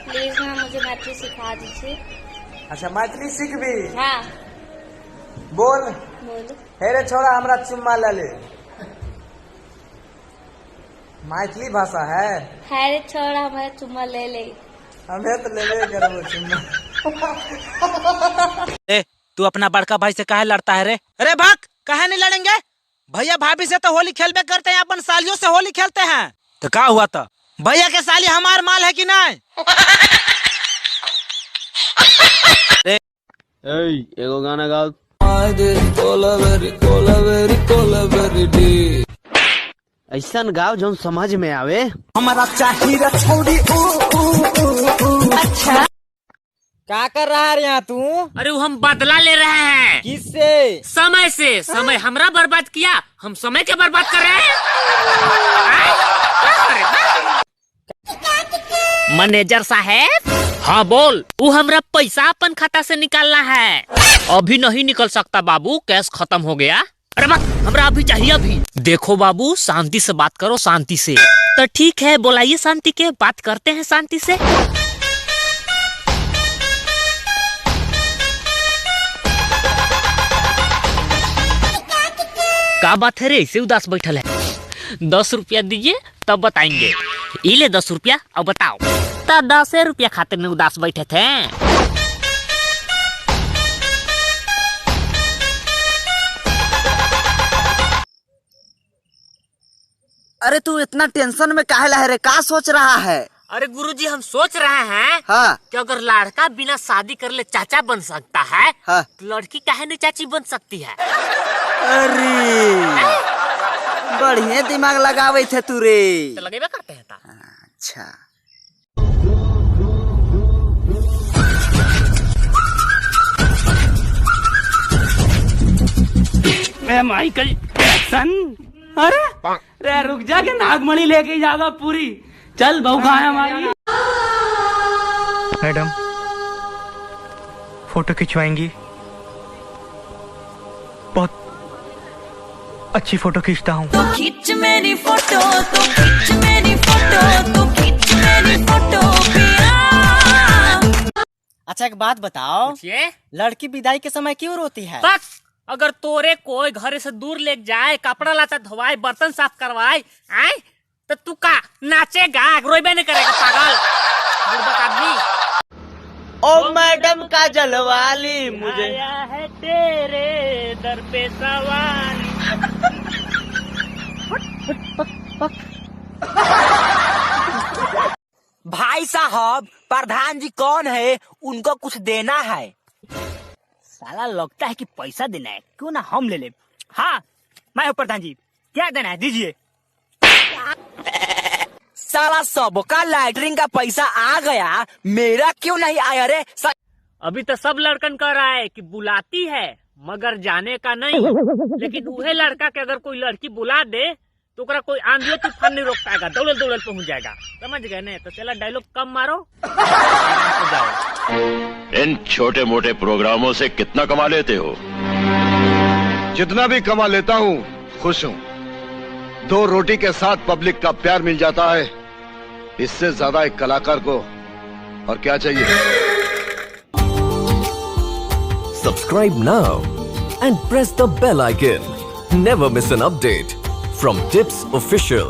Please ना मुझे मैथिली सिखा दीजिए। अच्छा मैथिली सीख भी। हाँ बोल। बोलो। हे रे छोरा हमरा चुम्मा ले ले। मैथिली भाषा है। रे छोड़ा हमारा चुम्मा ले ले। हमें तो ले ले करबो चुम्मा। ए तू अपना बड़का भाई से काहे लड़ता है रे? अरे भाग, काहे नहीं लड़ेंगे? भैया भाभी से तो होली खेलबे करते हैं, अपन सालियों से होली खेलते हैं। तो क्या हुआ था? भैया के साली हमार माल है कि नहीं? एगो गाना गाओ। ऐसा गाओ जो समझ में आवे। हमारा चाहिए छोड़ी। अच्छा क्या कर रहा है यहाँ तू? अरे वो हम बदला ले रहे हैं। किससे? समय से। समय हमरा बर्बाद किया, हम समय के बर्बाद कर रहे हैं। मैनेजर साहब। हाँ बोल। वो हमरा पैसा अपन खाता से निकालना है। अभी नहीं निकल सकता बाबू, कैश खत्म हो गया। अरे बात हमरा अभी चाहिए अभी। देखो बाबू शांति से बात करो, शांति से। तो ठीक है बुलाइए शांति के, बात करते हैं शांति से। क्या बात है रे, ऐसे उदास बैठल है? 10 रुपया दीजिए तब बताएंगे। इले 10 रुपया, अब बताओ। तो 10 रुपया खातिर में उदास बैठे थे। अरे तू इतना टेंशन में काहे लह रे? का सोच रहा है? अरे गुरुजी हम सोच रहे हैं हाँ कि अगर लड़का बिना शादी कर ले चाचा बन सकता है, हाँ। तो लड़की काहे नहीं चाची बन सकती है? अरे बढ़िया दिमाग लगावे थे तू रे। तो लगेबे करते हैं ता। अच्छा माइकल जैक्सन। अरे रे रुक जा के नागमणि लेके जाएगा पूरी। चल बहू कहाँ है हमारी? मैडम फोटो खिंचवाएंगी? बहुत अच्छी फोटो खींचता हूँ। तो खींच मेरी फोटो, तो खींच मेरी फोटो, तो खींच मेरी फोटो पिया। अच्छा एक बात बताओ, पूछिए। लड़की विदाई के समय क्यों रोती है? बस अगर तोरे कोई घर से दूर ले जाए, कपड़ा लाता धोवाए, बर्तन साफ करवाए, आए तो तू का नाचेगा? रोइबे नहीं करेगा पागल बुड़बक आदमी। ओ मैडम का जलवाली मुझे आया है तेरे दर पे सवाल। भाई साहब प्रधान जी कौन है? उनको कुछ देना है। साला लगता है कि पैसा देना है, क्यों ना हम ले ले। हाँ मैं हूँ प्रधान जी, क्या देना है दीजिए। साला सबका लैटरिन का पैसा आ गया, मेरा क्यों नहीं आया रे? अभी तो सब लड़कन कह रहा है कि बुलाती है मगर जाने का नहीं। लेकिन वह लड़का के अगर कोई लड़की बुला दे तो ओकरा कोई आंधी तूफान नहीं रोक पाएगा, दौड़ल दौड़ल पहुंच जाएगा। समझ गए ने? तो चला डायलॉग कम मारो, जाओ। इन छोटे मोटे प्रोग्रामों से कितना कमा लेते हो? जितना भी कमा लेता हूँ खुश हूँ। 2 रोटी के साथ पब्लिक का प्यार मिल जाता है, इससे ज्यादा एक कलाकार को और क्या चाहिए? Subscribe now and press the bell icon. Never miss an update from Tips Official.